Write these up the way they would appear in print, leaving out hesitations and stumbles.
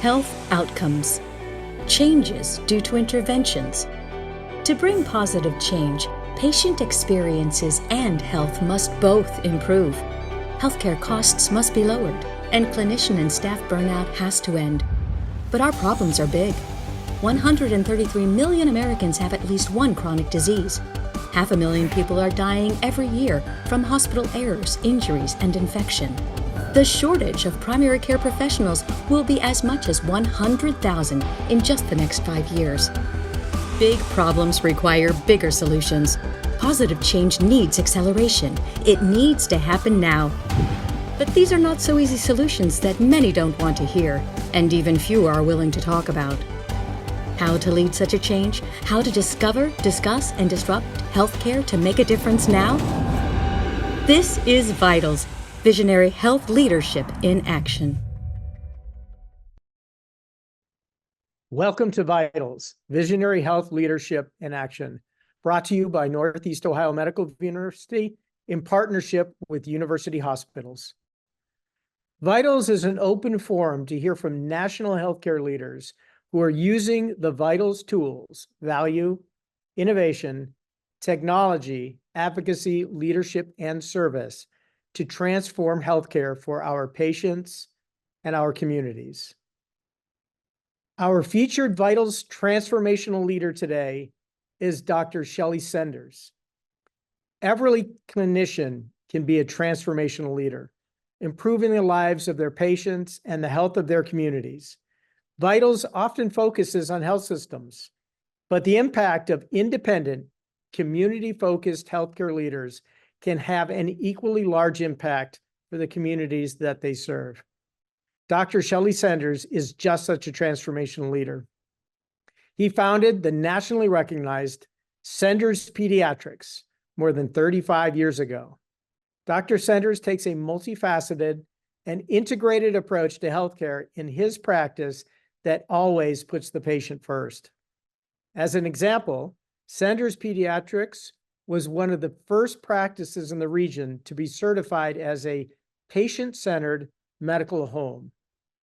Health outcomes. Changes due to interventions. To bring positive change, patient experiences and health must both improve. Healthcare costs must be lowered, and clinician and staff burnout has to end. But our problems are big. 133 million Americans have at least one chronic disease. 500,000 people are dying every year from hospital errors, injuries, and infection. The shortage of primary care professionals will be as much as 100,000 in just the next 5 years. Big problems require bigger solutions. Positive change needs acceleration. It needs to happen now. But these are not so easy solutions that many don't want to hear, and even fewer are willing to talk about. How to lead such a change? How to discover, discuss, and disrupt healthcare to make a difference now? This is VITALS, Visionary Health Leadership in Action. Welcome to VITALS, Visionary Health Leadership in Action, brought to you by Northeast Ohio Medical University in partnership with University Hospitals. VITALS is an open forum to hear from national healthcare leaders who are using the VITALS tools, value, innovation, technology, advocacy, leadership, and service to transform healthcare for our patients and our communities. Our featured VITALS transformational leader today is Dr. Shelly Senders. Every clinician can be a transformational leader, improving the lives of their patients and the health of their communities. VITALS often focuses on health systems, but the impact of independent, community-focused healthcare leaders can have an equally large impact for the communities that they serve. Dr. Shelly Senders is just such a transformational leader. He founded the nationally recognized Senders Pediatrics more than 35 years ago. Dr. Senders takes a multifaceted and integrated approach to healthcare in his practice that always puts the patient first. As an example, Senders Pediatrics was one of the first practices in the region to be certified as a patient-centered medical home,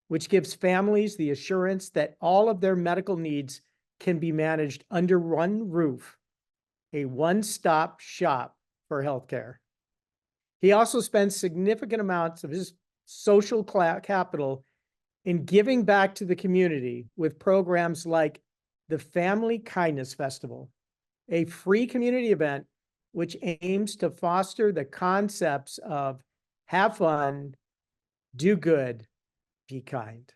which gives families the assurance that all of their medical needs can be managed under one roof, a one-stop shop for healthcare. He also spends significant amounts of his social capital in giving back to the community with programs like the Family Kindness Festival, a free community event which aims to foster the concepts of have fun, do good, be kind.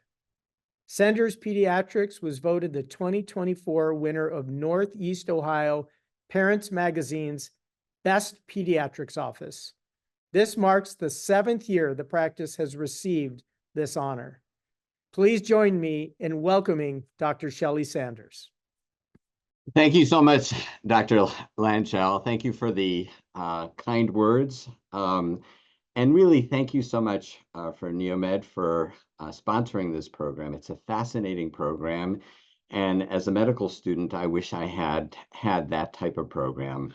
Senders Pediatrics was voted the 2024 winner of Northeast Ohio Parents Magazine's Best Pediatrics Office. This marks the 7th year the practice has received this honor. Please join me in welcoming Dr. Shelly Senders. Thank you so much, Dr. Lanchell. Thank you for the kind words. And really, thank you so much for Neomed for sponsoring this program. It's a fascinating program. And as a medical student, I wish I had that type of program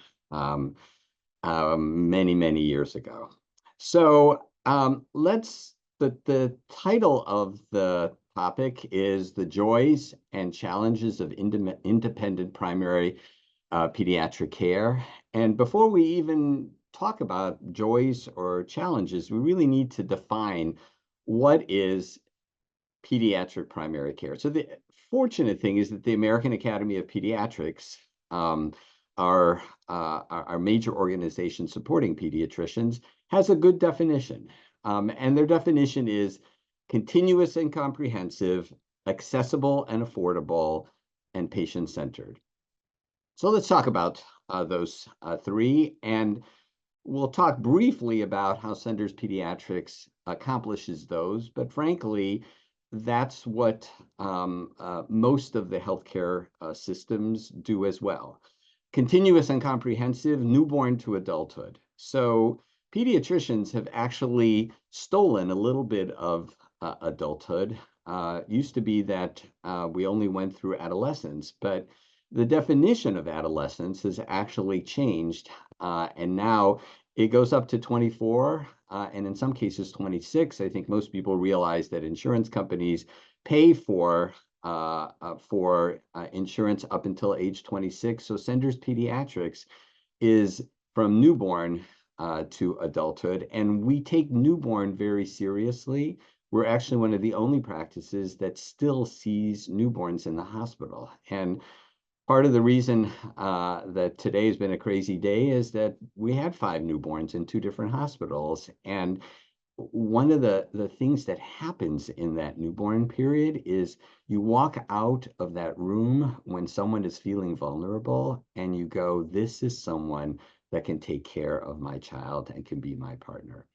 many, many years ago. So the title of the topic is The Joys and Challenges of Independent Primary Pediatric Care. And before we even talk about joys or challenges, we really need to define what is pediatric primary care. So the fortunate thing is that the American Academy of Pediatrics, our major organization supporting pediatricians, has a good definition. And their definition is continuous and comprehensive, accessible and affordable, and patient-centered. So let's talk about those three, and we'll talk briefly about how Senders Pediatrics accomplishes those, but frankly, that's what most of the healthcare systems do as well. Continuous and comprehensive, newborn to adulthood. So pediatricians have actually stolen a little bit of adulthood. Used to be that we only went through adolescence, but the definition of adolescence has actually changed, and now It goes up to 24, and in some cases 26. I think most people realize that insurance companies pay for insurance up until age 26. So Senders Pediatrics is from newborn to adulthood, and we take newborn very seriously. We're actually one of the only practices that still sees newborns in the hospital. And part of the reason that today has been a crazy day is that we had 5 newborns in 2 different hospitals. And one of the things that happens in that newborn period is you walk out of that room when someone is feeling vulnerable and you go, this is someone that can take care of my child and can be my partner.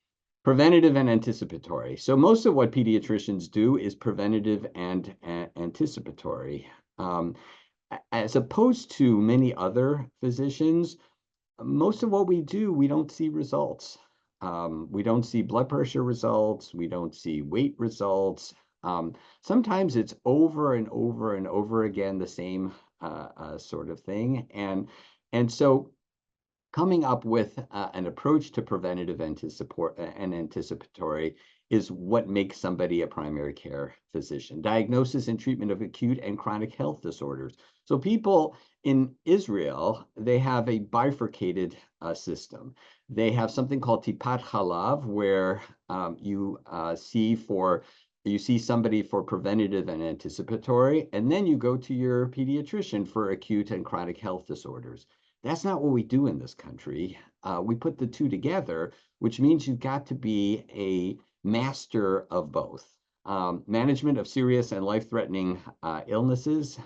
Preventative and anticipatory. So most of what pediatricians do is preventative and anticipatory. As opposed to many other physicians, most of what we do, we don't see results. We don't see blood pressure results. We don't see weight results. Sometimes it's over and over and over again, the same sort of thing. And so coming up with an approach to preventative and anticipatory is what makes somebody a primary care physician. Diagnosis and treatment of acute and chronic health disorders. So people in Israel, they have a bifurcated system. They have something called tipat halav, where you see somebody for preventative and anticipatory, and then you go to your pediatrician for acute and chronic health disorders. That's not what we do in this country. We put the two together, which means you've got to be a master of both. Management of serious and life-threatening illnesses.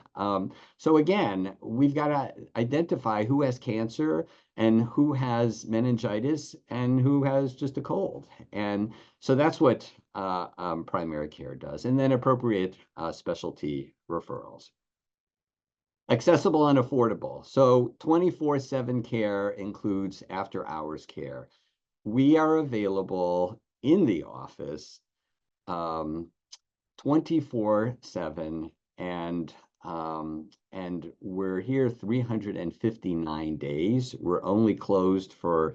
So again, we've got to identify who has cancer and who has meningitis and who has just a cold. And so that's what primary care does. And then appropriate specialty referrals. Accessible and affordable. So 24/7 care includes after-hours care. We are available in the office 24/7, and we're here 359 days. We're only closed for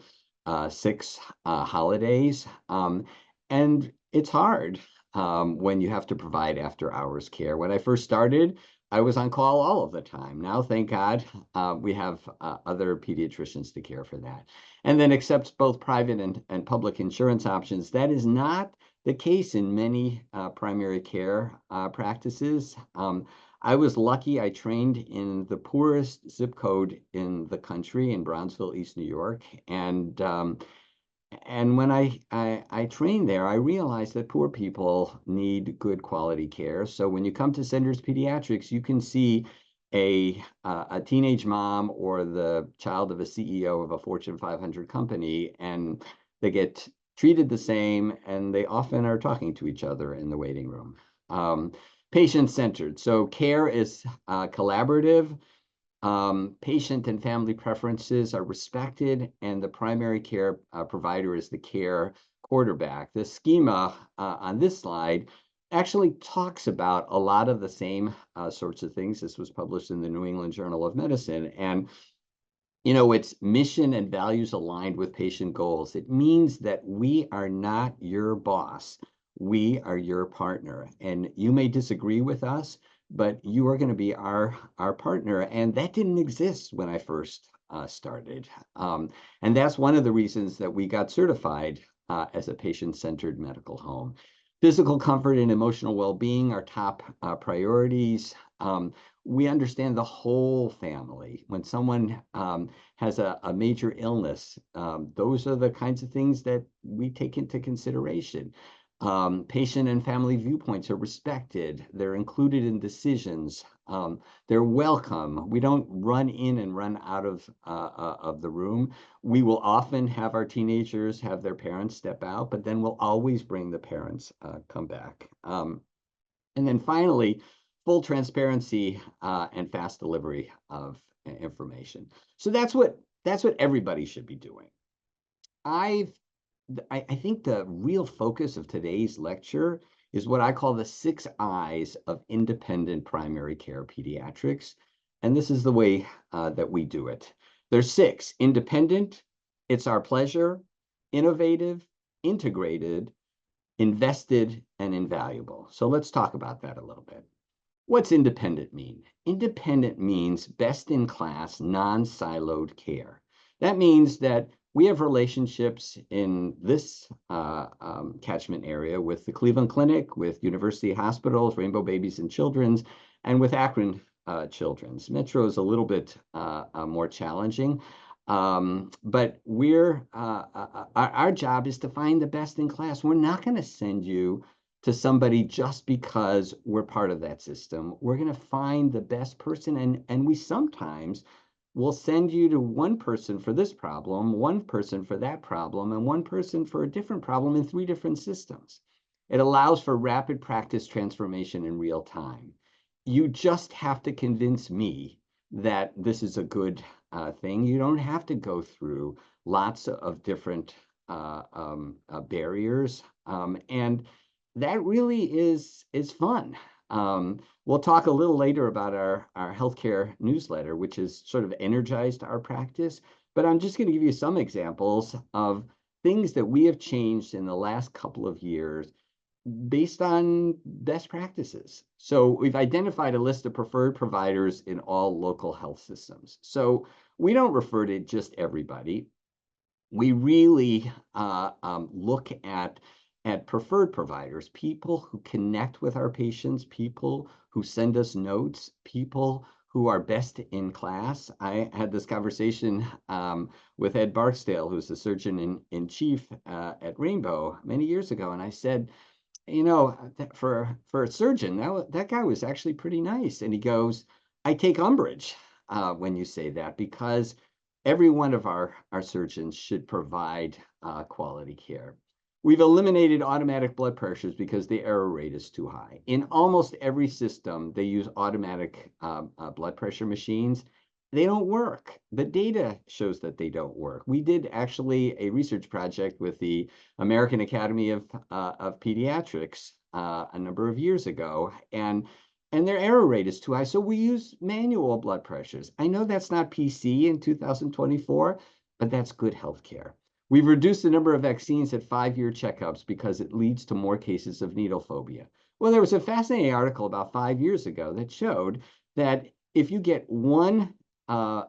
6 holidays, and it's hard when you have to provide after-hours care. When I first started, I was on call all of the time. Now, thank God, we have other pediatricians to care for that. And then accepts both private and public insurance options. That is not the case in many primary care practices. I was lucky. I trained in the poorest zip code in the country in Brownsville, East New York. And when I trained there, I realized that poor people need good quality care. So when you come to Senders Pediatrics, you can see a teenage mom or the child of a CEO of a Fortune 500 company, and they get treated the same, and they often are talking to each other in the waiting room. Patient-centered. So care is collaborative. Patient and family preferences are respected, and the primary care provider is the care quarterback. The schema on this slide actually talks about a lot of the same sorts of things. This was published in the New England Journal of Medicine, and it's mission and values aligned with patient goals. It means that we are not your boss. We are your partner, and you may disagree with us, but you are going to be our partner. And that didn't exist when I first started. And that's one of the reasons that we got certified as a patient-centered medical home. Physical comfort and emotional well-being are top priorities. We understand the whole family. When someone has a major illness, those are the kinds of things that we take into consideration. Patient and family viewpoints are respected. They're included in decisions. They're welcome. We don't run in and run out of the room. We will often have our teenagers have their parents step out, but then we'll always bring the parents come back. And then finally, full transparency and fast delivery of information. So that's what everybody should be doing. I think the real focus of today's lecture is what I call the 6 I's of independent primary care pediatrics. And this is the way that we do it. There's 6. Independent, it's our pleasure. innovative, integrated, invested, and invaluable. So let's talk about that a little bit. What's independent mean? Independent means best-in-class, non-siloed care. That means that we have relationships in this catchment area with the Cleveland Clinic, with University Hospitals, Rainbow Babies and Children's, and with Akron Children's. Metro is a little bit more challenging, but our job is to find the best in class. We're not going to send you to somebody just because we're part of that system. We're going to find the best person, and we sometimes will send you to one person for this problem, one person for that problem, and one person for a different problem in 3 different systems. It allows for rapid practice transformation in real time. You just have to convince me that this is a good thing. You don't have to go through lots of different barriers, and that really is fun. We'll talk a little later about our healthcare newsletter, which has sort of energized our practice. But I'm just going to give you some examples of things that we have changed in the last couple of years based on best practices. So we've identified a list of preferred providers in all local health systems. So we don't refer to just everybody. We really look at preferred providers, people who connect with our patients, people who send us notes, people who are best in class. I had this conversation with Ed Barksdale, who's the surgeon-in-chief at Rainbow many years ago, and I said, you know, for a surgeon, that guy was actually pretty nice. And he goes, I take umbrage when you say that, because every one of our surgeons should provide quality care. We've eliminated automatic blood pressures because the error rate is too high. In almost every system, they use automatic blood pressure machines. They don't work. The data shows that they don't work. We did actually a research project with the American Academy of Pediatrics a number of years ago, and their error rate is too high. So we use manual blood pressures. I know that's not PC in 2024, but that's good healthcare. We've reduced the number of vaccines at 5-year checkups because it leads to more cases of needle phobia. Well, there was a fascinating article about 5 years ago that showed that if you get one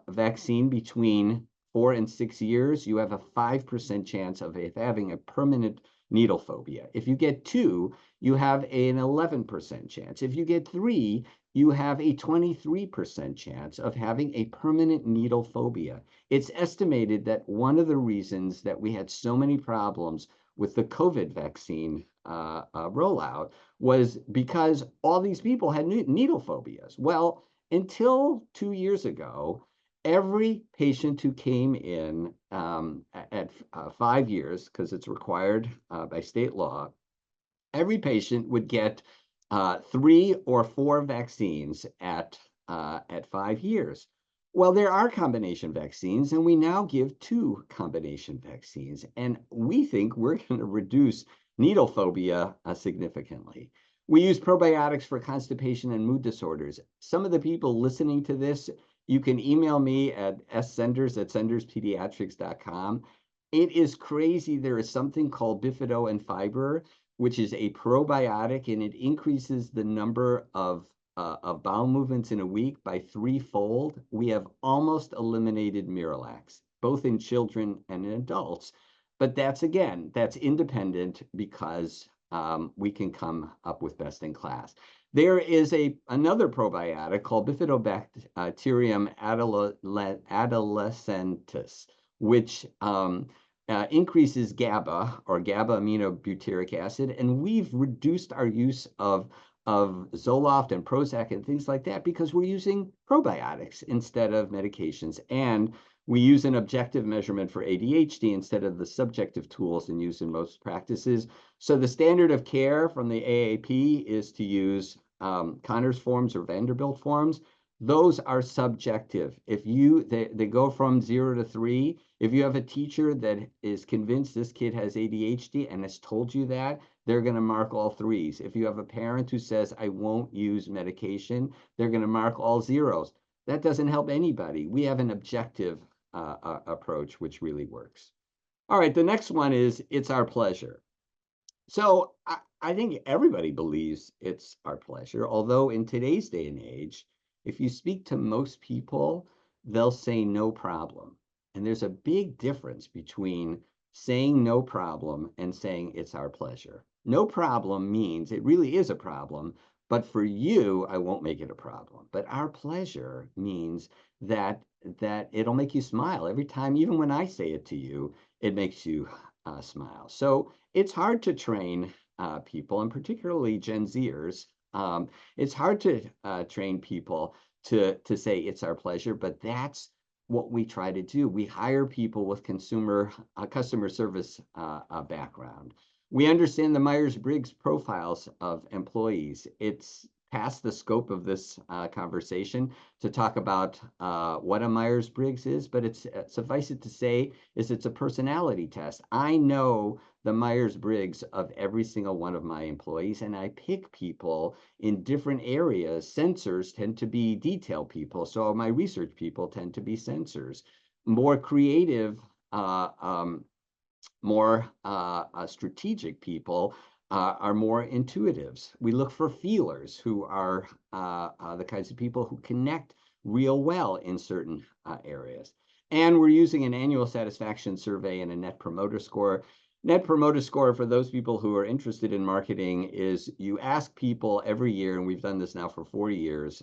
vaccine between 4 and 6 years, you have a 5% chance of having a permanent needle phobia. If you get 2, you have an 11% chance. If you get 3, you have a 23% chance of having a permanent needle phobia. It's estimated that one of the reasons that we had so many problems with the COVID vaccine rollout was because all these people had needle phobias. Well, until 2 years ago, every patient who came in at 5 years, because it's required by state law, every patient would get 3 or 4 vaccines at 5 years. Well, there are combination vaccines, and we now give 2 combination vaccines, and we think we're going to reduce needle phobia significantly. We use probiotics for constipation and mood disorders. Some of the people listening to this, you can email me at senders@senderspediatrics.com. It is crazy. There is something called bifido and fiber, which is a probiotic, and it increases the number of bowel movements in a week by 3-fold. We have almost eliminated Miralax, both in children and in adults. But that's independent because we can come up with best in class. There is another probiotic called Bifidobacterium adolescentis, which increases GABA, or GABA aminobutyric acid, and we've reduced our use of Zoloft and Prozac and things like that because we're using probiotics instead of medications, and we use an objective measurement for ADHD instead of the subjective tools used in most practices. So the standard of care from the AAP is to use Conners forms or Vanderbilt forms. Those are subjective. If they go from 0 to 3. If you have a teacher that is convinced this kid has ADHD and has told you that, they're going to mark all 3s. If you have a parent who says, I won't use medication, they're going to mark all 0s. That doesn't help anybody. We have an objective approach, which really works. All right, the next one is it's our pleasure. So I think everybody believes it's our pleasure, although in today's day and age, if you speak to most people, they'll say no problem. And there's a big difference between saying no problem and saying it's our pleasure. No problem means it really is a problem, but for you, I won't make it a problem. But our pleasure means that it'll make you smile every time, even when I say it to you, it makes you smile. So it's hard to train people, and particularly Gen Zers. It's hard to train people to say it's our pleasure, but that's what we try to do. We hire people with customer service background. We understand the Myers-Briggs profiles of employees. It's past the scope of this conversation to talk about what a Myers-Briggs is, but it's suffice it to say is it's a personality test. I know the Myers-Briggs of every single one of my employees, and I pick people in different areas. Sensors tend to be detail people, so my research people tend to be sensors. More creative, more strategic people are more intuitives. We look for feelers, who are the kinds of people who connect real well in certain areas. And we're using an annual satisfaction survey and a net promoter score. Net promoter score, for those people who are interested in marketing, is you ask people every year, and we've done this now for 40 years,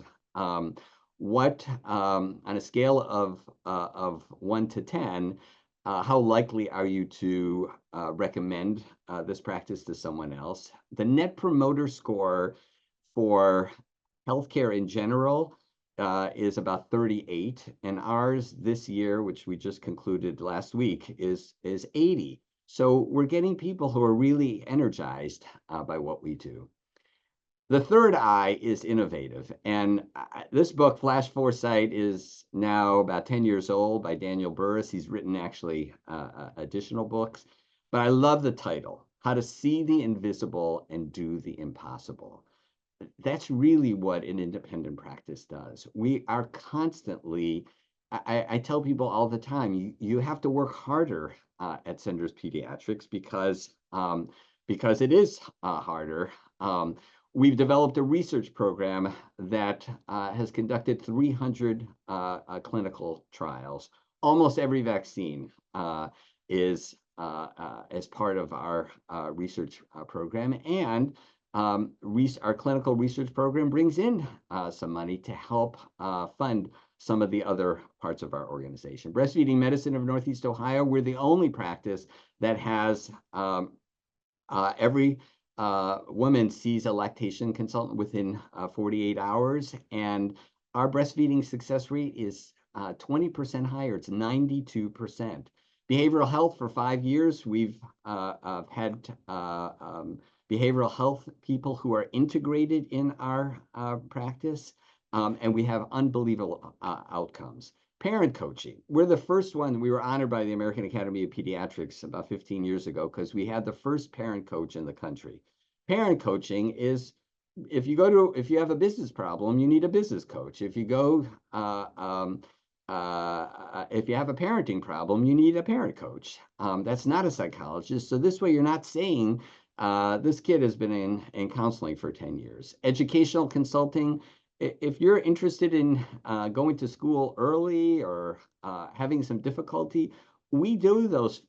what on a scale of 1 to 10, how likely are you to recommend this practice to someone else? The net promoter score for healthcare in general is about 38, and ours this year, which we just concluded last week, is 80. So we're getting people who are really energized by what we do. The third I is innovative. And this book, Flash Foresight, is now about 10 years old, by Daniel Burris. He's written actually additional books. But I love the title, How to See the Invisible and Do the Impossible. That's really what an independent practice does. We are constantly, I tell people all the time, you have to work harder at Senders Pediatrics because it is harder. We've developed a research program that has conducted 300 clinical trials. Almost every vaccine is as part of our research program, and our clinical research program brings in some money to help fund some of the other parts of our organization. Breastfeeding Medicine of Northeast Ohio, we're the only practice that has every woman sees a lactation consultant within 48 hours, and our breastfeeding success rate is 20% higher. It's 92%. Behavioral health, for 5 years, we've had behavioral health people who are integrated in our practice, and we have unbelievable outcomes. Parent coaching. We're the first one. We were honored by the American Academy of Pediatrics about 15 years ago because we had the first parent coach in the country. Parent coaching is, if you have a business problem, you need a business coach. If you go, if you have a parenting problem, you need a parent coach. That's not a psychologist. So this way you're not saying, this kid has been in counseling for 10 years. Educational consulting. If you're interested in going to school early or having some difficulty, we do those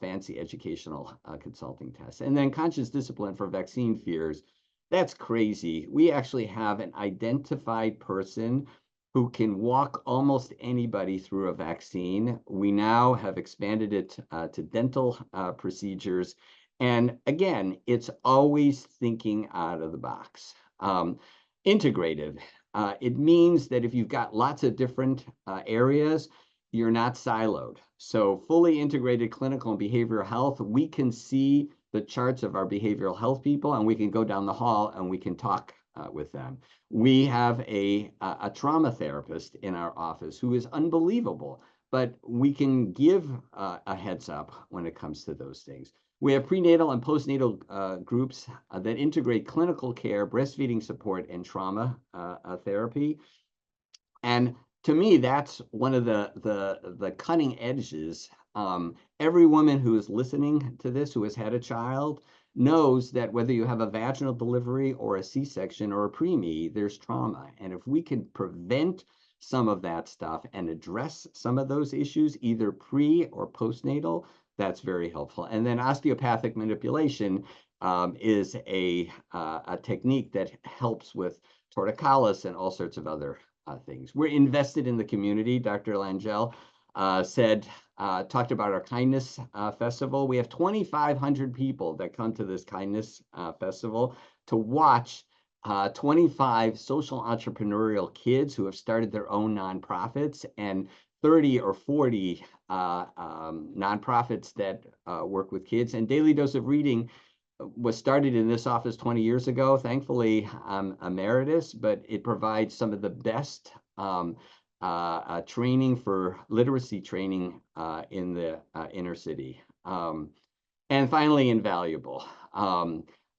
fancy educational consulting tests. And then conscious discipline for vaccine fears. That's crazy. We actually have an identified person who can walk almost anybody through a vaccine. We now have expanded it to dental procedures. And again, it's always thinking out of the box. Integrative. It means that if you've got lots of different areas, you're not siloed. So fully integrated clinical and behavioral health, we can see the charts of our behavioral health people, and we can go down the hall and we can talk with them. We have a trauma therapist in our office who is unbelievable, but we can give a heads up when it comes to those things. We have prenatal and postnatal groups that integrate clinical care, breastfeeding support, and trauma therapy. And to me, that's one of the cutting edges Every woman who is listening to this, who has had a child, knows that whether you have a vaginal delivery or a C-section or a preemie, there's trauma. And if we can prevent some of that stuff and address some of those issues, either pre or postnatal, that's very helpful. And then osteopathic manipulation is a technique that helps with torticollis and all sorts of other things. We're invested in the community. Dr. Langell talked about our kindness festival. We have 2,500 people that come to this kindness festival to watch 25 social entrepreneurial kids who have started their own nonprofits, and 30 or 40 nonprofits that work with kids. And Daily Dose of Reading was started in this office 20 years ago. Thankfully, I'm emeritus, but it provides some of the best training for literacy training in the inner city. And finally, invaluable.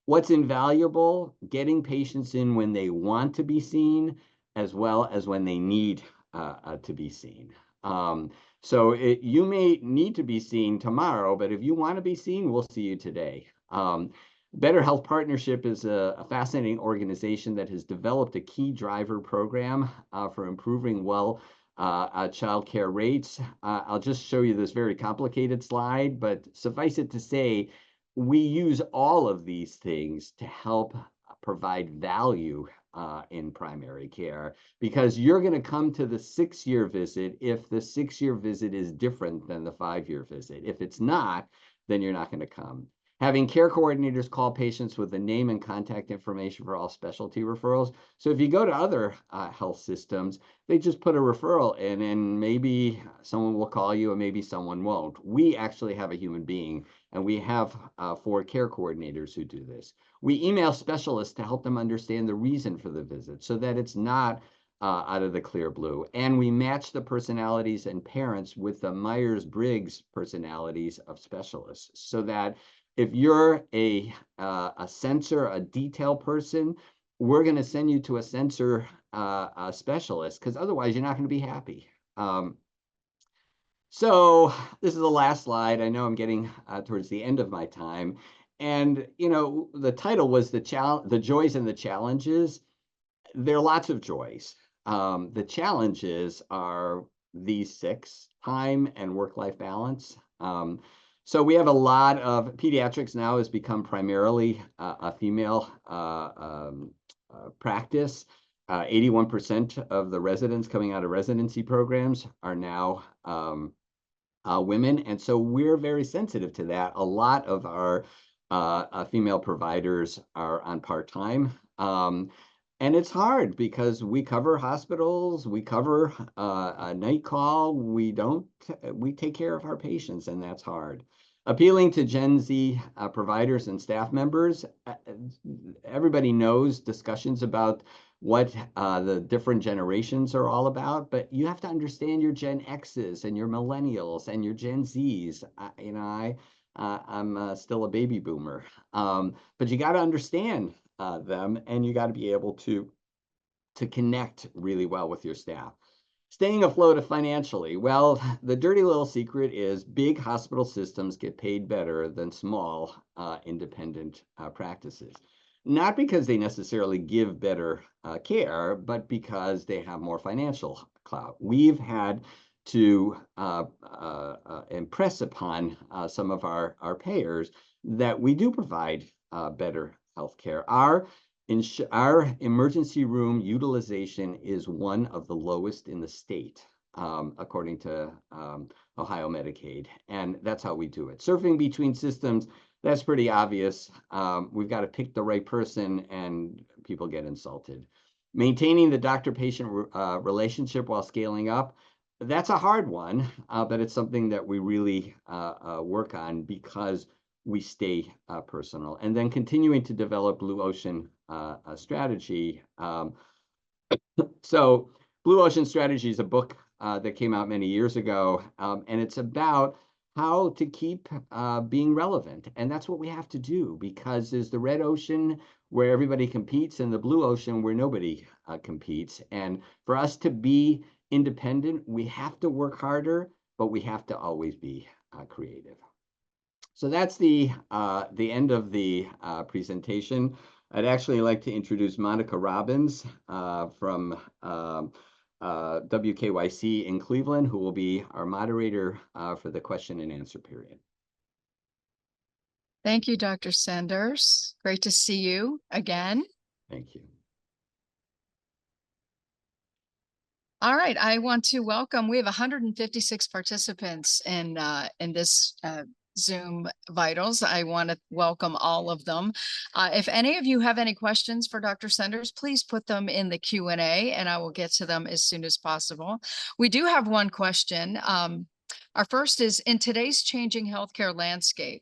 What's invaluable? Getting patients in when they want to be seen, as well as when they need to be seen. So you may need to be seen tomorrow, but if you want to be seen, we'll see you today. Better Health Partnership is a fascinating organization that has developed a key driver program for improving child care rates. I'll just show you this very complicated slide, but suffice it to say, we use all of these things to help provide value in primary care, because you're going to come to the 6-year visit if the 6-year visit is different than the 5-year visit. If it's not, then you're not going to come. Having care coordinators call patients with the name and contact information for all specialty referrals. So if you go to other health systems, they just put a referral in, and maybe someone will call you and maybe someone won't. We actually have a human being, and we have 4 care coordinators who do this. We email specialists to help them understand the reason for the visit so that it's not out of the clear blue. And we match the personalities and parents with the Myers-Briggs personalities of specialists, so that if you're a sensor, a detail person, we're going to send you to a sensor specialist, because otherwise you're not going to be happy. So this is the last slide. I know I'm getting towards the end of my time. And, you know, the title was the joys and the challenges. There are lots of joys. The challenges are these 6: time and work-life balance. So we have a lot of pediatrics now has become primarily a female practice. 81% of the residents coming out of residency programs are now women. And so we're very sensitive to that. A lot of our female providers are on part-time. And it's hard because we cover hospitals, we cover a night call, we take care of our patients, and that's hard. Appealing to Gen Z providers and staff members, everybody knows discussions about what the different generations are all about, but you have to understand your Gen X's and your millennials and your Gen Z's. I'm still a baby boomer, but you got to understand them, and you got to be able to connect really well with your staff. Staying afloat financially. Well, the dirty little secret is big hospital systems get paid better than small independent practices. Not because they necessarily give better care, but because they have more financial clout. We've had to impress upon some of our payers that we do provide better healthcare. Our emergency room utilization is one of the lowest in the state, according to Ohio Medicaid, and that's how we do it. Surfing between systems, that's pretty obvious. We've got to pick the right person, and people get insulted. Maintaining the doctor-patient relationship while scaling up, that's a hard one, but it's something that we really work on because we stay personal. And then continuing to develop Blue Ocean strategy. So Blue Ocean Strategy is a book that came out many years ago, and it's about how to keep being relevant. And that's what we have to do, because there's the red ocean where everybody competes and the blue ocean where nobody competes. And for us to be independent, we have to work harder, but we have to always be creative. So that's the end of the presentation. I'd actually like to introduce Monica Robbins from WKYC in Cleveland, who will be our moderator for the question and answer period. Thank you, Dr. Senders. Great to see you again. Thank you. All right, I want to welcome, we have 156 participants in this Zoom Vitals. I want to welcome all of them. If any of you have any questions for Dr. Senders, please put them in the Q&A and I will get to them as soon as possible. We do have one question. Our first is, in today's changing healthcare landscape,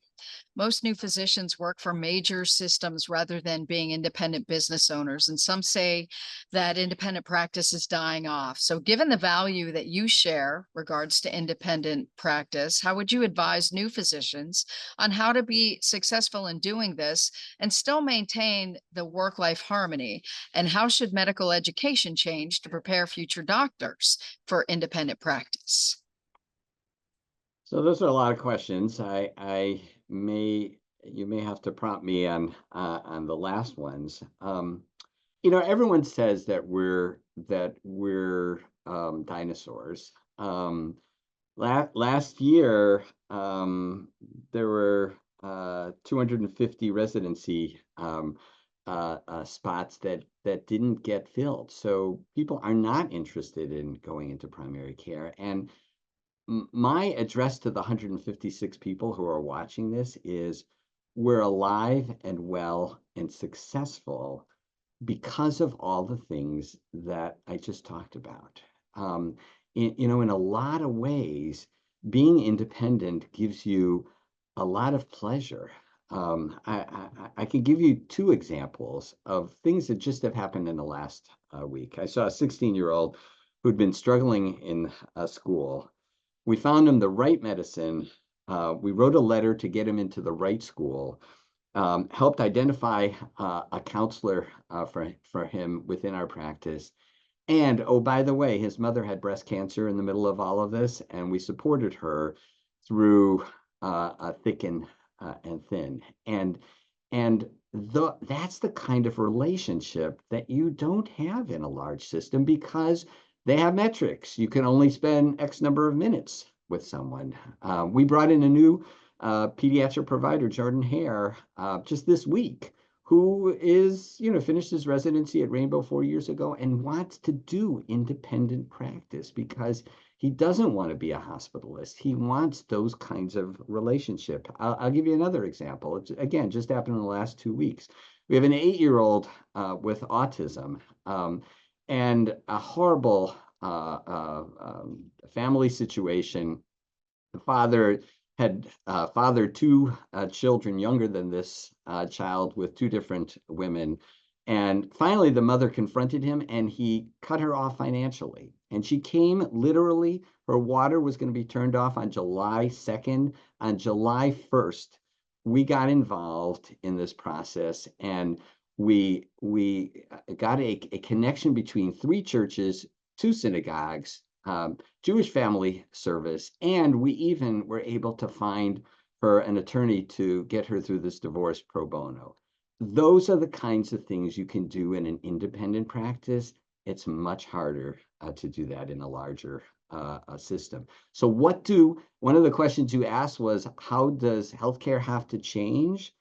most new physicians work for major systems rather than being independent business owners. And some say that independent practice is dying off. So given the value that you share regards to independent practice, how would you advise new physicians on how to be successful in doing this and still maintain the work-life harmony? And how should medical education change to prepare future doctors for independent practice? So those are a lot of questions. You may have to prompt me on the last ones. Everyone says that we're dinosaurs. Last year, there were 250 residency spots that didn't get filled. So people are not interested in going into primary care. And my address to the 156 people who are watching this is, we're alive and well and successful because of all the things that I just talked about. In a lot of ways, being independent gives you a lot of pleasure. I can give you two examples of things that just have happened in the last week. I saw a 16-year-old who'd been struggling in school. We found him the right medicine. We wrote a letter to get him into the right school, helped identify a counselor for him within our practice. And, oh, by the way, his mother had breast cancer in the middle of all of this, and we supported her through thick and thin. And that's the kind of relationship that you don't have in a large system, because they have metrics. You can only spend X number of minutes with someone. We brought in a new pediatric provider, Jordan Hare, just this week, who is, finished his residency at Rainbow 4 years ago and wants to do independent practice because he doesn't want to be a hospitalist. He wants those kinds of relationship. I'll give you another example. It's, again, just happened in the last 2 weeks. We have an 8-year-old with autism. And a horrible family situation. The father had fathered two children younger than this child with two different women. And finally, the mother confronted him and he cut her off financially. And she came literally, her water was going to be turned off on July 2nd. On July 1st, we got involved in this process, and we got a connection between 3 churches, 2 synagogues, Jewish family service, and we even were able to find her an attorney to get her through this divorce pro bono. Those are the kinds of things you can do in an independent practice. It's much harder to do that in a larger system. So one of the questions you asked was, how does healthcare have to change?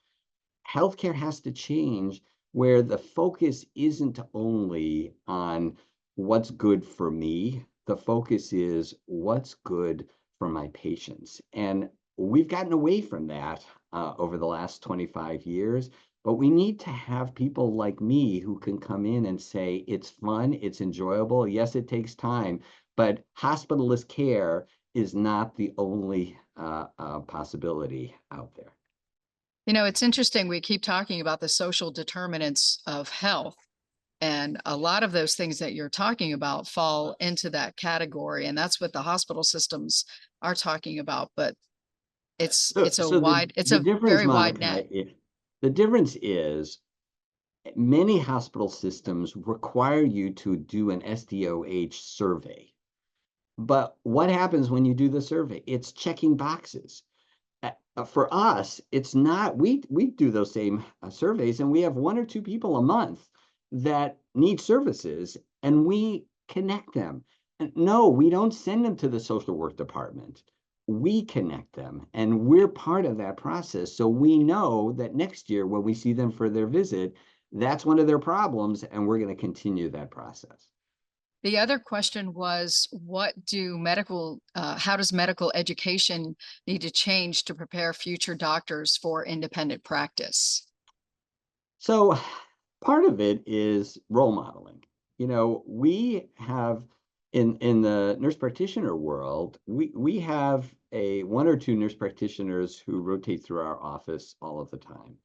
Healthcare has to change where the focus isn't only on what's good for me. The focus is what's good for my patients. And we've gotten away from that over the last 25 years, but we need to have people like me who can come in and say, it's fun, it's enjoyable. Yes, it takes time, but hospitalist care is not the only possibility out there. It's interesting. We keep talking about the social determinants of health, and a lot of those things that you're talking about fall into that category. And that's what the hospital systems are talking about. But it's a very wide net. The difference is many hospital systems require you to do an SDOH survey. But what happens when you do the survey? It's checking boxes. For us, it's not, we do those same surveys, and we have 1 or 2 people a month that need services, and we connect them. And no, we don't send them to the social work department. We connect them, and we're part of that process. So we know that next year when we see them for their visit, that's one of their problems, and we're going to continue that process. The other question was, how does medical education need to change to prepare future doctors for independent practice? So part of it is role modeling. You know, we have in the nurse practitioner world, we have 1 or 2 nurse practitioners who rotate through our office all of the time.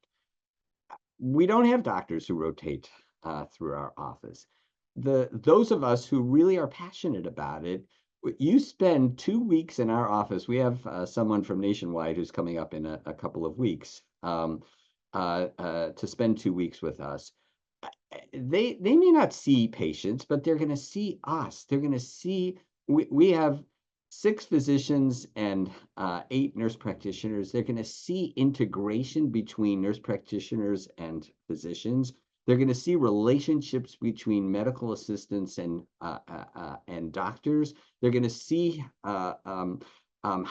We don't have doctors who rotate through our office. Those of us who really are passionate about it, you spend 2 weeks in our office. We have someone from Nationwide who's coming up in a couple of weeks to spend 2 weeks with us. They may not see patients, but they're going to see us. They're going to see, we have 6 physicians and 8 nurse practitioners. They're going to see integration between nurse practitioners and physicians. They're going to see relationships between medical assistants and doctors. They're going to see how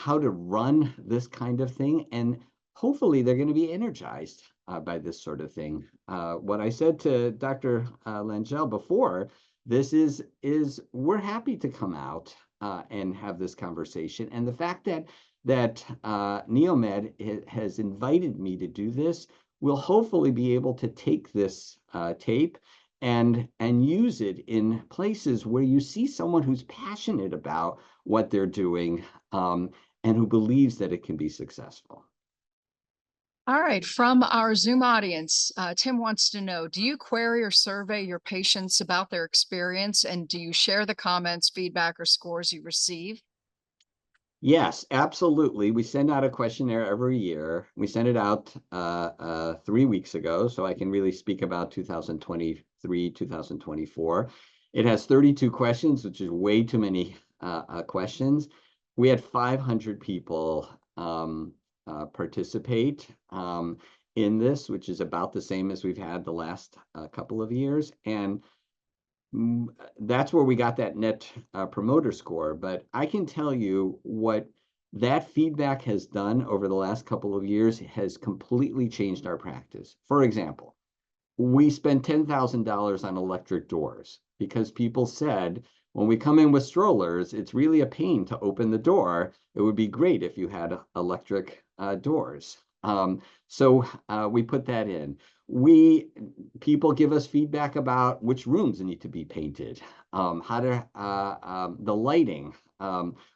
to run this kind of thing, and hopefully they're going to be energized by this sort of thing. What I said to Dr. Langell before, this is we're happy to come out and have this conversation. And the fact that Neomed has invited me to do this, we'll hopefully be able to take this tape and use it in places where you see someone who's passionate about what they're doing and who believes that it can be successful. All right, from our Zoom audience, Tim wants to know, do you query or survey your patients about their experience, and do you share the comments, feedback, or scores you receive? Yes, absolutely. We send out a questionnaire every year. We sent it out 3 weeks ago, so I can really speak about 2023, 2024. It has 32 questions, which is way too many questions. We had 500 people participate in this, which is about the same as we've had the last couple of years. And that's where we got that net promoter score. But I can tell you what that feedback has done over the last couple of years has completely changed our practice. For example, we spent $10,000 on electric doors because people said, when we come in with strollers, it's really a pain to open the door. It would be great if you had electric doors. So we put that in. People give us feedback about which rooms need to be painted, the lighting.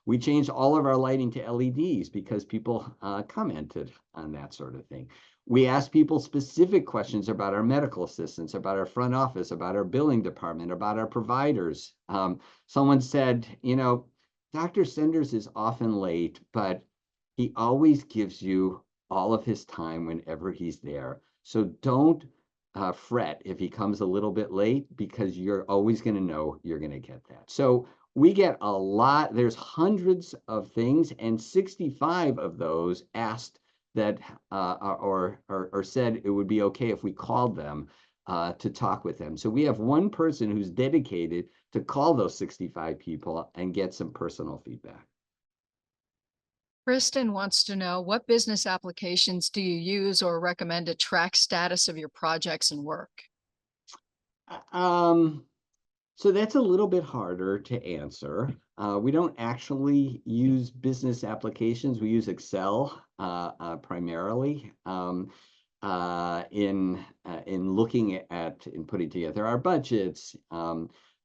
We changed all of our lighting to LEDs because people commented on that sort of thing. We asked people specific questions about our medical assistants, about our front office, about our billing department, about our providers. Someone said, you know, Dr. Senders is often late, but he always gives you all of his time whenever he's there. So don't fret if he comes a little bit late, because you're always going to know you're going to get that. So we get a lot. There's hundreds of things, and 65 of those asked that or said it would be okay if we called them to talk with them. So we have one person who's dedicated to call those 65 people and get some personal feedback. Kristen wants to know, what business applications do you use or recommend to track status of your projects and work? So that's a little bit harder to answer. We don't actually use business applications. We use Excel primarily in looking at and putting together our budgets.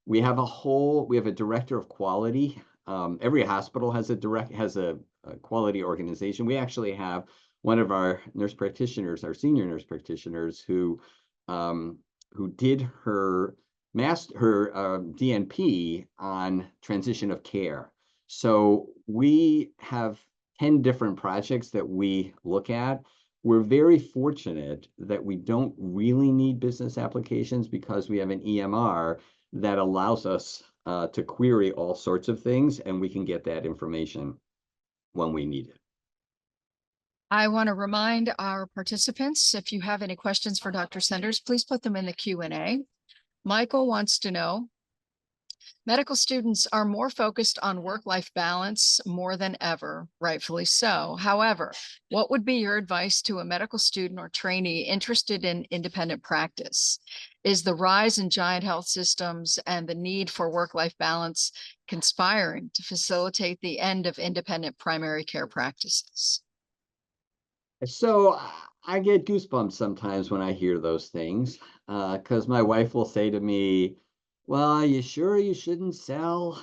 We have a director of quality. Every hospital has a quality organization. We actually have one of our nurse practitioners, our senior nurse practitioners, who did her DNP on transition of care. So we have 10 different projects that we look at. We're very fortunate that we don't really need business applications because we have an EMR that allows us to query all sorts of things, and we can get that information when we need it. I want to remind our participants, if you have any questions for Dr. Senders, please put them in the Q&A. Michael wants to know, medical students are more focused on work-life balance more than ever, rightfully so. However, what would be your advice to a medical student or trainee interested in independent practice? Is the rise in giant health systems and the need for work-life balance conspiring to facilitate the end of independent primary care practices? So I get goosebumps sometimes when I hear those things, because my wife will say to me, well, are you sure you shouldn't sell?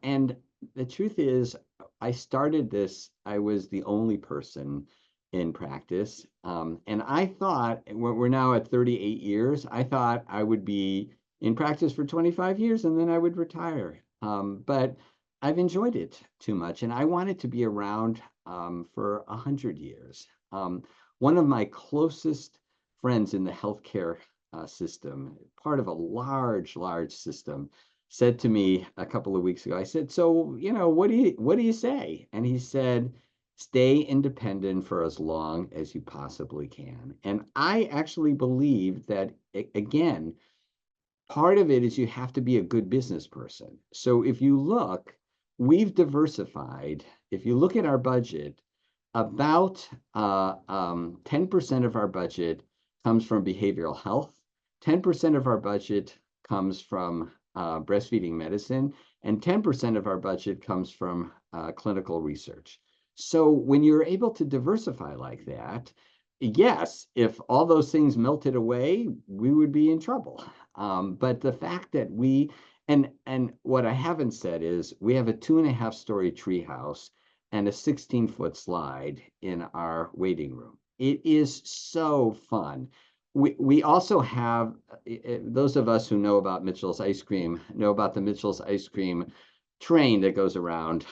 And the truth is, I started this, I was the only person in practice. And I thought, we're now at 38 years, I thought I would be in practice for 25 years and then I would retire. But I've enjoyed it too much, and I wanted to be around for 100 years. One of my closest friends in the healthcare system, part of a large system, said to me a couple of weeks ago, I said, so, you know, what do you say? And he said, stay independent for as long as you possibly can. And I actually believe that, again, part of it is you have to be a good business person. So if you look, we've diversified. If you look at our budget, about 10% of our budget comes from behavioral health, 10% of our budget comes from breastfeeding medicine, and 10% of our budget comes from clinical research. So when you're able to diversify like that, yes, if all those things melted away, we would be in trouble. But the fact that and what I haven't said is we have a 2.5-story treehouse and a 16-foot slide in our waiting room. It is so fun. We also have, those of us who know about Mitchell's ice cream know about the Mitchell's ice cream train that goes around.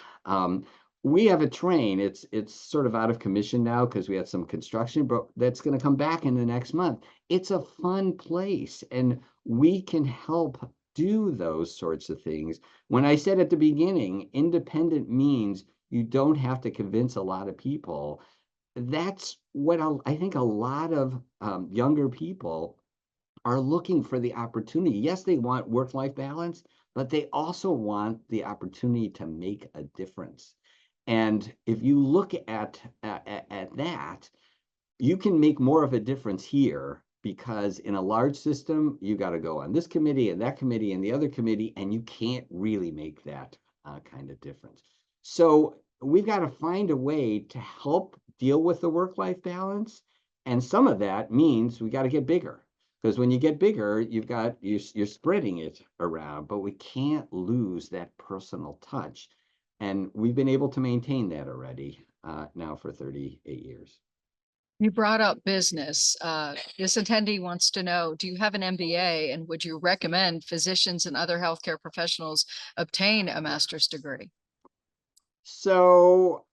We have a train. It's sort of out of commission now because we had some construction, but that's going to come back in the next month. It's a fun place, and we can help do those sorts of things. When I said at the beginning, independent means you don't have to convince a lot of people. That's what I think a lot of younger people are looking for, the opportunity. Yes, they want work-life balance, but they also want the opportunity to make a difference. And if you look at that, you can make more of a difference here, because in a large system, you got to go on this committee and that committee and the other committee, and you can't really make that kind of difference. So we've got to find a way to help deal with the work-life balance. And some of that means we got to get bigger, because when you get bigger, you're spreading it around, but we can't lose that personal touch. And we've been able to maintain that already now for 38 years. You brought up business. This attendee wants to know, do you have an MBA, and would you recommend physicians and other healthcare professionals obtain a master's degree? So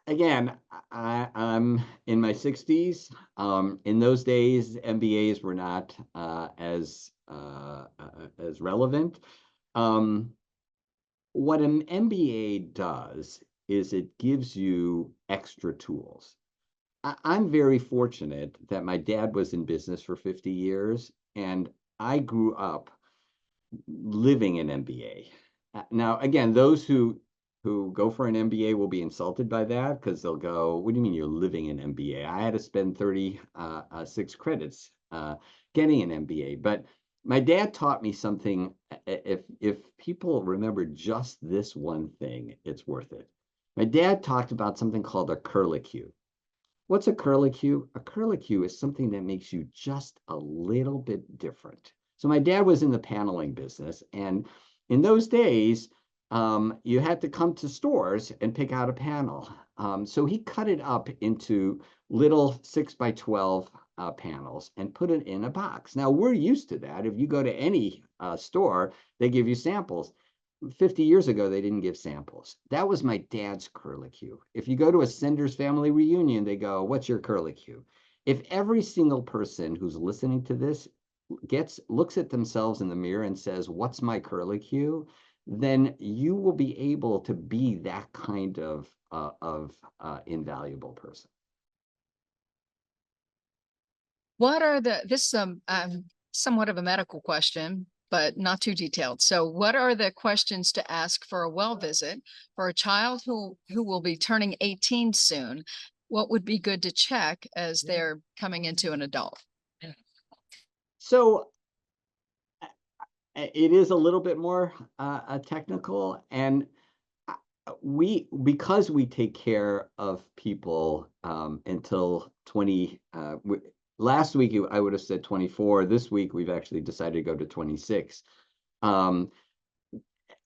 again, I'm in my 60s. In those days, MBAs were not as relevant. What an MBA does is it gives you extra tools. I'm very fortunate that my dad was in business for 50 years, and I grew up living an MBA. Now, again, those who go for an MBA will be insulted by that, because they'll go, what do you mean you're living an MBA? I had to spend 36 credits getting an MBA. But my dad taught me something. If people remember just this one thing, it's worth it. My dad talked about something called a curlicue. What's a curlicue? A curlicue is something that makes you just a little bit different. So my dad was in the paneling business, and in those days, you had to come to stores and pick out a panel. So he cut it up into little 6x12 panels and put it in a box. Now, we're used to that. If you go to any store, they give you samples. 50 years ago, they didn't give samples. That was my dad's curlicue. If you go to a Senders family reunion, they go, what's your curlicue? If every single person who's listening to this looks at themselves in the mirror and says, what's my curlicue? Then you will be able to be that kind of invaluable person. What are this somewhat of a medical question, but not too detailed. So what are the questions to ask for a well visit for a child who will be turning 18 soon? What would be good to check as they're coming into an adult? So it is a little bit more technical, and because we take care of people until 20 last week I would have said 24. This week we've actually decided to go to 26.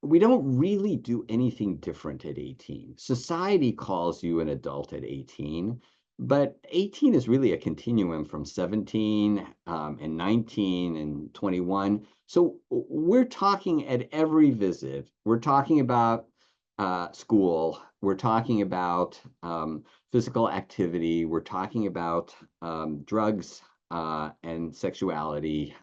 We don't really do anything different at 18. Society calls you an adult at 18, but 18 is really a continuum from 17 and 19 and 21. So we're talking at every visit, we're talking about school, we're talking about physical activity, we're talking about drugs and sexuality,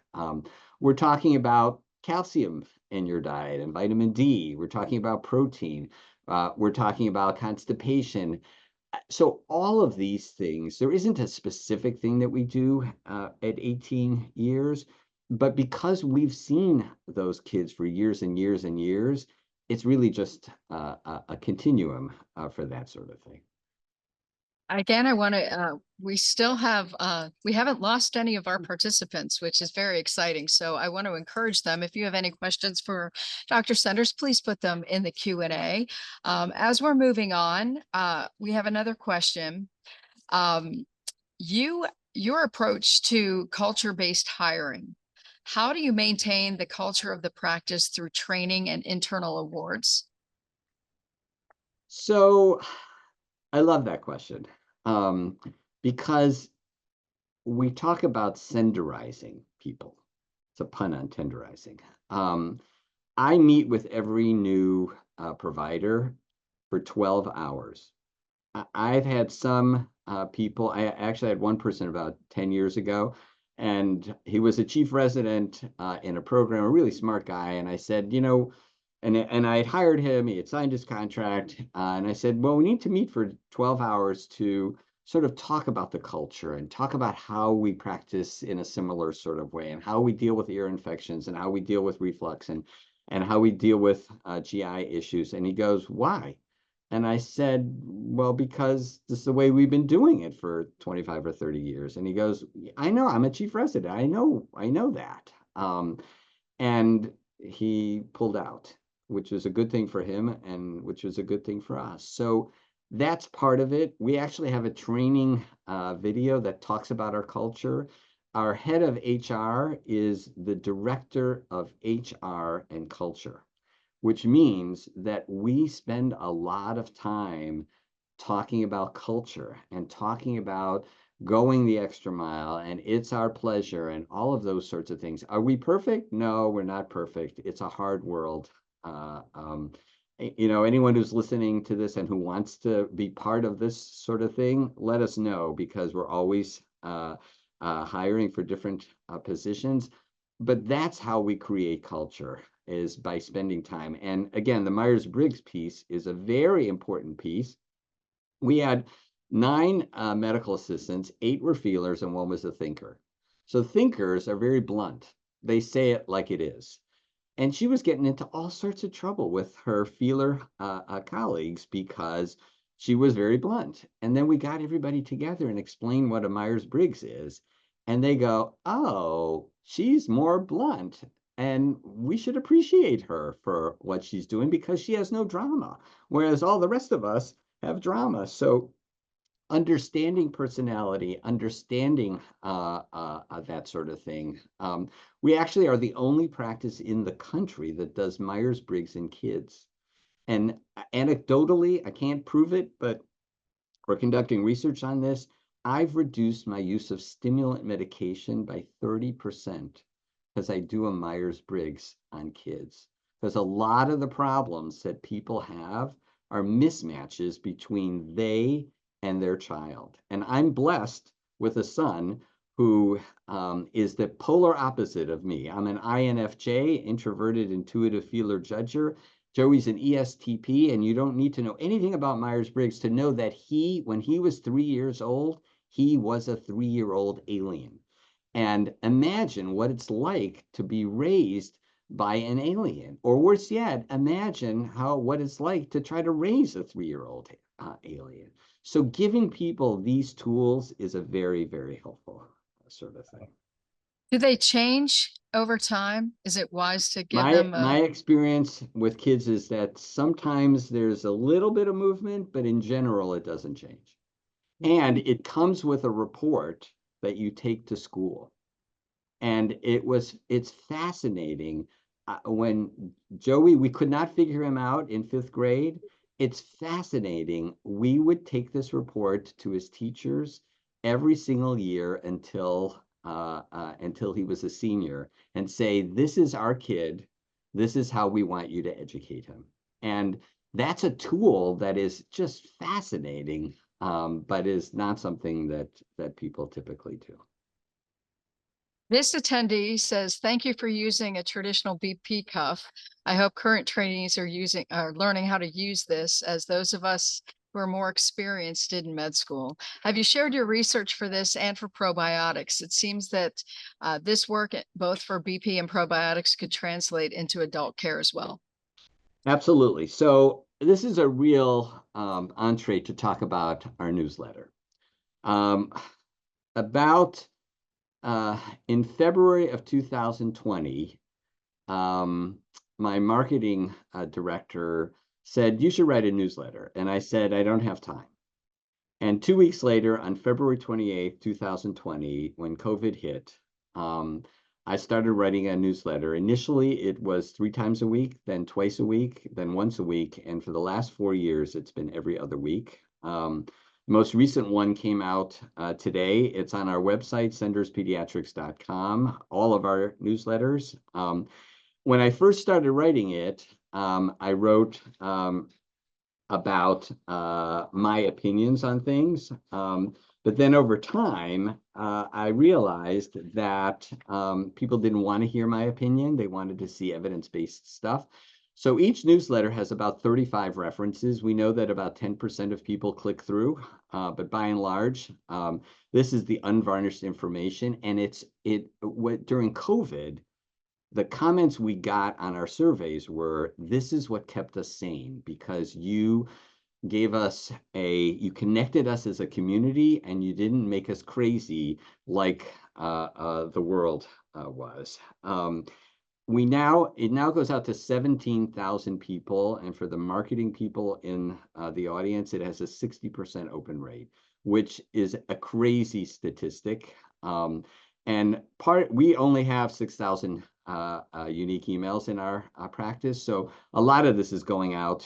we're talking about calcium in your diet and vitamin D, we're talking about protein, we're talking about constipation. So all of these things, there isn't a specific thing that we do at 18 years, but because we've seen those kids for years and years and years, it's really just a continuum for that sort of thing. Again, I want to, we still have, we haven't lost any of our participants, which is very exciting. So I want to encourage them. If you have any questions for Dr. Senders, please put them in the Q&A. As we're moving on, we have another question. Your approach to culture-based hiring, how do you maintain the culture of the practice through training and internal awards? So I love that question because we talk about senderizing people. It's a pun on tenderizing. I meet with every new provider for 12 hours. I've had some people, I actually had one person about 10 years ago, and he was a chief resident in a program, a really smart guy. And I said, you know, and I had hired him, he had signed his contract, and I said, well, we need to meet for 12 hours to sort of talk about the culture and talk about how we practice in a similar sort of way and how we deal with ear infections and how we deal with reflux and how we deal with GI issues. And he goes, why? And I said, well, because this is the way we've been doing it for 25 or 30 years. And he goes, I know, I'm a chief resident. I know that. And he pulled out, which was a good thing for him and which was a good thing for us. So that's part of it. We actually have a training video that talks about our culture. Our head of HR is the director of HR and culture, which means that we spend a lot of time talking about culture and talking about going the extra mile, and it's our pleasure and all of those sorts of things. Are we perfect? No, we're not perfect. It's a hard world. You know, anyone who's listening to this and who wants to be part of this sort of thing, let us know, because we're always hiring for different positions. But that's how we create culture, is by spending time. And again, the Myers-Briggs piece is a very important piece. We had 9 medical assistants, 8 were feelers, and 1 was a thinker. So thinkers are very blunt. They say it like it is. And she was getting into all sorts of trouble with her feeler colleagues because she was very blunt. And then we got everybody together and explained what a Myers-Briggs is. And they go, oh, she's more blunt. And we should appreciate her for what she's doing because she has no drama, whereas all the rest of us have drama. So understanding personality, understanding that sort of thing. We actually are the only practice in the country that does Myers-Briggs in kids. And anecdotally, I can't prove it, but we're conducting research on this. I've reduced my use of stimulant medication by 30% because I do a Myers-Briggs on kids. Because a lot of the problems that people have are mismatches between they and their child. And I'm blessed with a son who is the polar opposite of me. I'm an INFJ, introverted, intuitive feeler judger. Joey's an ESTP, and you don't need to know anything about Myers-Briggs to know that when he was 3 years old, he was a 3-year-old alien. And imagine what it's like to be raised by an alien, or worse yet, imagine what it's like to try to raise a 3-year-old alien. So giving people these tools is a very, very helpful sort of thing. Do they change over time? Is it wise to give them My experience with kids is that sometimes there's a little bit of movement, but in general, it doesn't change. And it comes with a report that you take to school. And it's fascinating. When Joey, we could not figure him out in 5th grade. It's fascinating. We would take this report to his teachers every single year until he was a senior and say, this is our kid. This is how we want you to educate him. And that's a tool that is just fascinating, but is not something that people typically do. This attendee says, thank you for using a traditional BP cuff. I hope current trainees are learning how to use this, as those of us who are more experienced did in med school. Have you shared your research for this and for probiotics? It seems that this work, both for BP and probiotics, could translate into adult care as well. Absolutely. So this is a real entree to talk about our newsletter. In February of 2020, my marketing director said, you should write a newsletter. And I said, I don't have time. And 2 weeks later, on February 28th, 2020, when COVID hit, I started writing a newsletter. Initially, it was 3 times a week, then twice a week, then once a week. And for the last 4 years, it's been every other week. The most recent one came out today. It's on our website, senderspediatrics.com, all of our newsletters. When I first started writing it, I wrote about my opinions on things. But then over time, I realized that people didn't want to hear my opinion. They wanted to see evidence-based stuff. So each newsletter has about 35 references. We know that about 10% of people click through, but by and large, this is the unvarnished information. And during COVID, the comments we got on our surveys were, this is what kept us sane, because you gave us you connected us as a community, and you didn't make us crazy like the world was. It now goes out to 17,000 people, and for the marketing people in the audience, it has a 60% open rate, which is a crazy statistic. And we only have 6,000 unique emails in our practice, so a lot of this is going out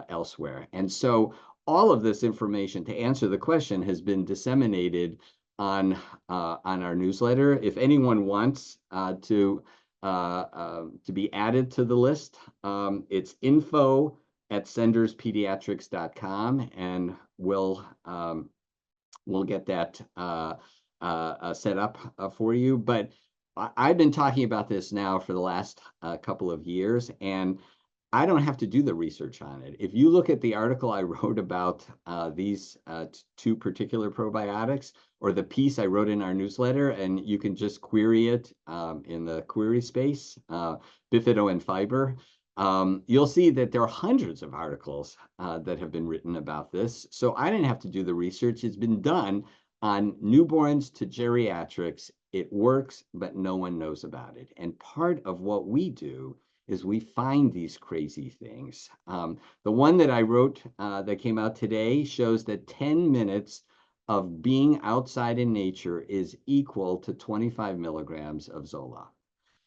elsewhere. And so all of this information, to answer the question, has been disseminated on our newsletter. If anyone wants to be added to the list, it's info@senderspediatrics.com, and we'll get that set up for you. But I've been talking about this now for the last couple of years, and I don't have to do the research on it. If you look at the article I wrote about these 2 particular probiotics, or the piece I wrote in our newsletter, and you can just query it in the query space, bifido and fiber, you'll see that there are hundreds of articles that have been written about this. So I didn't have to do the research. It's been done on newborns to geriatrics. It works, but no one knows about it. And part of what we do is we find these crazy things. The one that I wrote that came out today shows that 10 minutes of being outside in nature is equal to 25 milligrams of Zola.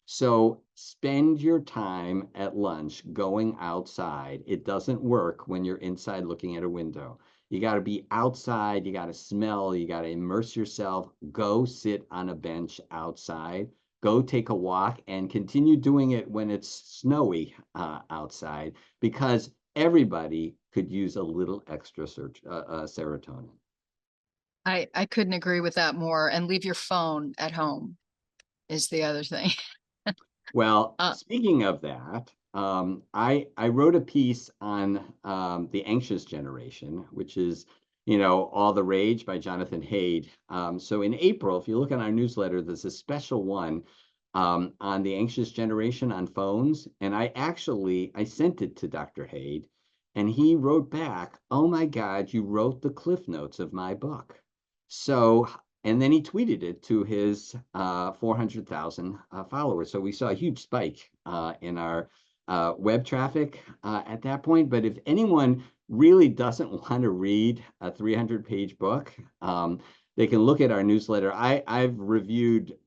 So spend your time at lunch going outside. It doesn't work when you're inside looking at a window. You got to be outside, you got to smell, you got to immerse yourself. Go sit on a bench outside. Go take a walk, and continue doing it when it's snowy outside, because everybody could use a little extra serotonin. I couldn't agree with that more. And leave your phone at home is the other thing. Well, Uh, speaking of that, I wrote a piece on the anxious generation, which is, all the rage by Jonathan Haidt. So in April, if you look at our newsletter, there's a special one on the anxious generation on phones, and I sent it to Dr. Haidt, and he wrote back, "Oh my God, you wrote the cliff notes of my book." So and then he tweeted it to his 400,000 followers. So we saw a huge spike in our web traffic at that point. But if anyone really doesn't want to read a 300-page book, they can look at our newsletter. I've reviewed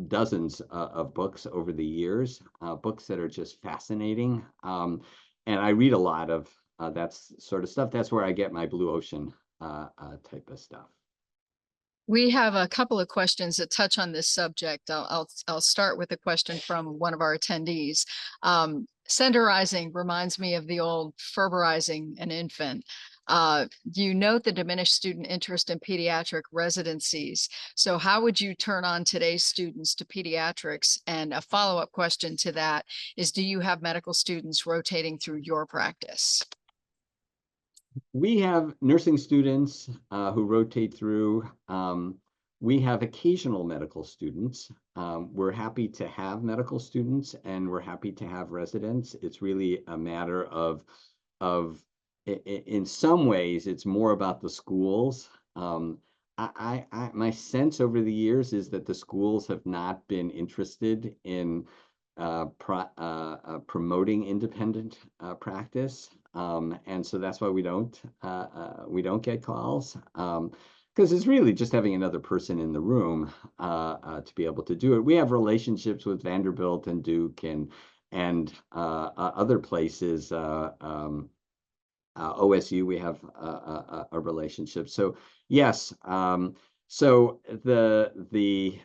dozens of books over the years, books that are just fascinating. And I read a lot of that sort of stuff. That's where I get my blue ocean type of stuff. We have a couple of questions that touch on this subject. I'll start with a question from one of our attendees. Senderizing reminds me of the old Ferberizing an infant. You note the diminished student interest in pediatric residencies. So how would you turn on today's students to pediatrics? And a follow-up question to that is, do you have medical students rotating through your practice? We have nursing students who rotate through. We have occasional medical students. We're happy to have medical students, and we're happy to have residents. It's really a matter of in some ways, it's more about the schools. My sense over the years is that the schools have not been interested in promoting independent practice. And so that's why we don't get calls, because it's really just having another person in the room to be able to do it. We have relationships with Vanderbilt and Duke and other places. OSU, we have a relationship. So yes. So the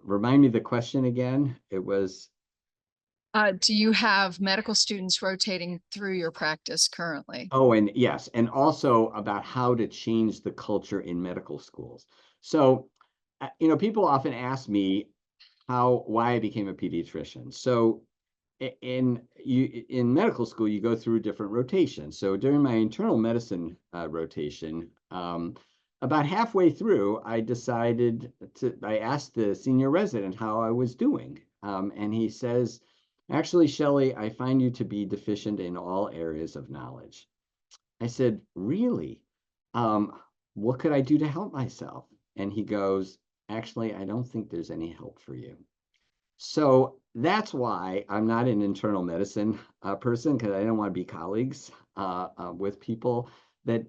remind me the question again. It was. Do you have medical students rotating through your practice currently? Oh, and yes, and also about how to change the culture in medical schools. So, people often ask me why I became a pediatrician. So, in medical school, you go through different rotations. So during my internal medicine rotation, about halfway through, I asked the senior resident how I was doing, and he says, "Actually, Shelly, I find you to be deficient in all areas of knowledge." I said, "Really? What could I do to help myself?" And he goes, "Actually, I don't think there's any help for you." So that's why I'm not an internal medicine person, because I don't want to be colleagues with people that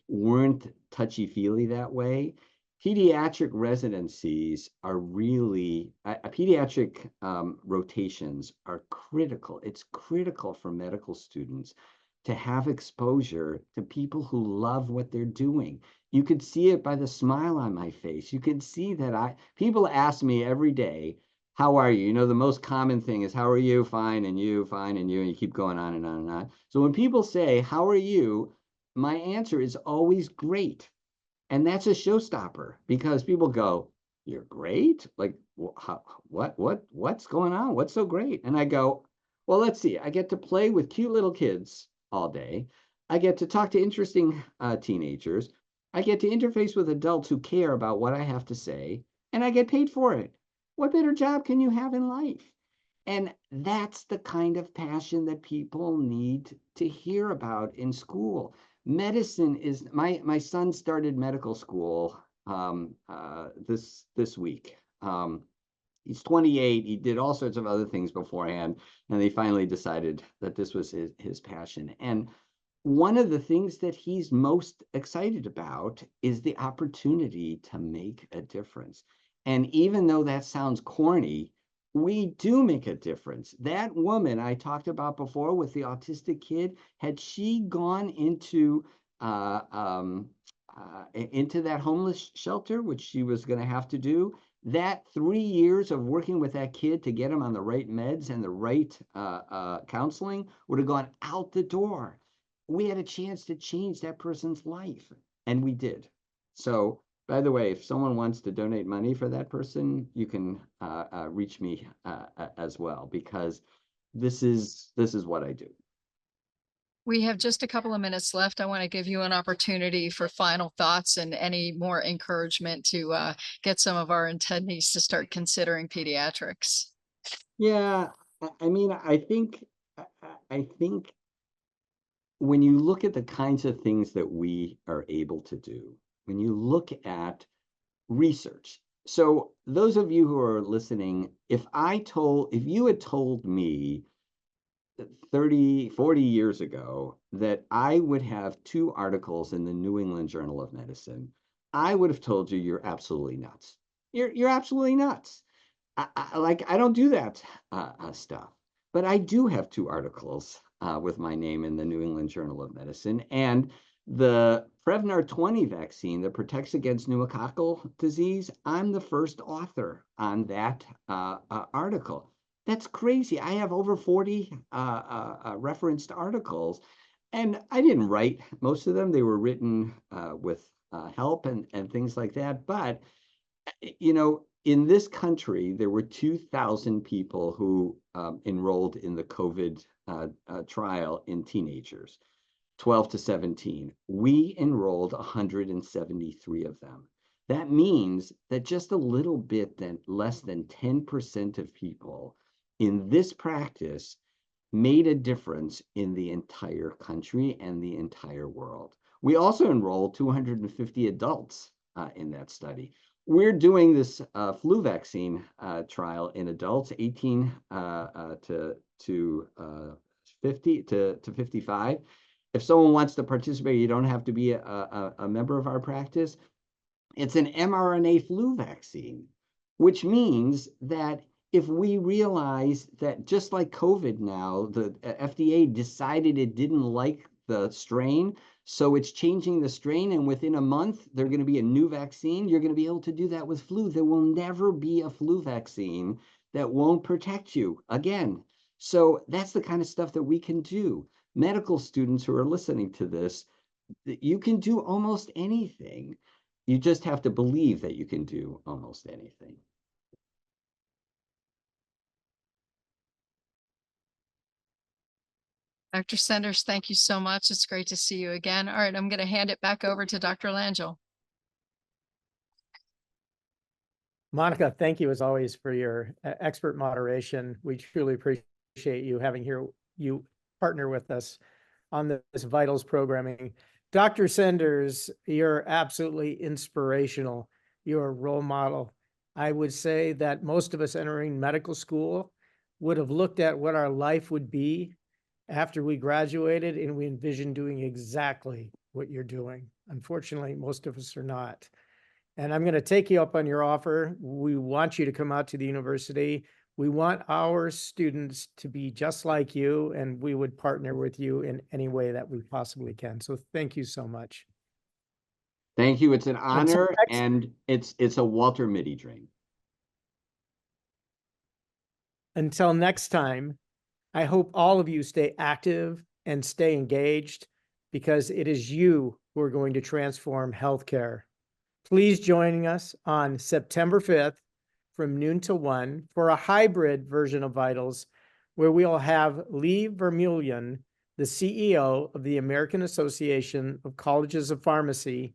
weren't touchy-feely that way. Pediatric residencies are really, pediatric rotations are critical. It's critical for medical students to have exposure to people who love what they're doing. You could see it by the smile on my face. You can see that people ask me every day, "How are you?" The most common thing is, "How are you?" "Fine," and "you?" "Fine," and "you?" And you keep going on and on and on. So when people say, "How are you?" my answer is always "Great." And that's a showstopper, because people go, "You're great? Like, what's going on? What's so great?" And I go, "Well, let's see. I get to play with cute little kids all day. I get to talk to interesting teenagers. I get to interface with adults who care about what I have to say, and I get paid for it. What better job can you have in life?" And that's the kind of passion that people need to hear about in school. Medicine is, my son started medical school this week. He's 28. He did all sorts of other things beforehand, and they finally decided that this was his passion. And one of the things that he's most excited about is the opportunity to make a difference. And even though that sounds corny, we do make a difference. That woman I talked about before with the autistic kid, had she gone into that homeless shelter, which she was going to have to do, that 3 years of working with that kid to get him on the right meds and the right counseling would have gone out the door. We had a chance to change that person's life, and we did. So, by the way, if someone wants to donate money for that person, you can reach me as well, because this is what I do. We have just a couple of minutes left. I want to give you an opportunity for final thoughts and any more encouragement to get some of our attendees to start considering pediatrics. Yeah, I mean, I think when you look at the kinds of things that we are able to do, when you look at research. So those of you who are listening, if you had told me 30, 40 years ago that I would have 2 articles in the New England Journal of Medicine, I would have told you you're absolutely nuts. You're absolutely nuts. I don't do that stuff, but I do have 2 articles with my name in the New England Journal of Medicine, and the Prevnar 20 vaccine that protects against pneumococcal disease, I'm the first author on that article. That's crazy. I have over 40 referenced articles, and I didn't write most of them. They were written with help and things like that. But, you know, in this country, there were 2,000 people who enrolled in the COVID trial in teenagers, 12 to 17. We enrolled 173 of them. That means that just a little bit less than 10% of people in this practice made a difference in the entire country and the entire world. We also enrolled 250 adults in that study. We're doing this flu vaccine trial in adults 18 to 55. If someone wants to participate, you don't have to be a member of our practice. It's an mRNA flu vaccine, which means that if we realize that just like COVID now, the FDA decided it didn't like the strain, so it's changing the strain, and within a month, there's going to be a new vaccine. You're going to be able to do that with flu. There will never be a flu vaccine that won't protect you again. So that's the kind of stuff that we can do. Medical students who are listening to this, you can do almost anything. You just have to believe that you can do almost anything. Dr. Senders, thank you so much. It's great to see you again. All right, I'm going to hand it back over to Dr. Langell. Monica, thank you as always for your expert moderation. We truly appreciate you having you partner with us on this VITALS programming. Dr. Senders, you're absolutely inspirational. You're a role model. I would say that most of us entering medical school would have looked at what our life would be after we graduated, and we envisioned doing exactly what you're doing. Unfortunately, most of us are not. And I'm going to take you up on your offer. We want you to come out to the university. We want our students to be just like you, and we would partner with you in any way that we possibly can. So thank you so much. Thank you. It's an honor, and it's a Walter Mitty dream. Until next time, I hope all of you stay active and stay engaged, because it is you who are going to transform healthcare. Please join us on September 5th from noon to 1 for a hybrid version of VITALS, where we'll have Lee Vermeulen, the CEO of the American Association of Colleges of Pharmacy,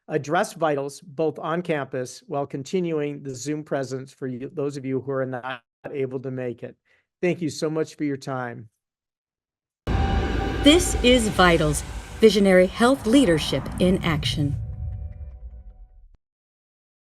address VITALS both on campus while continuing the Zoom presence for you, those of you who are not able to make it. Thank you so much for your time. This is VITALS, Visionary Health Leadership in Action.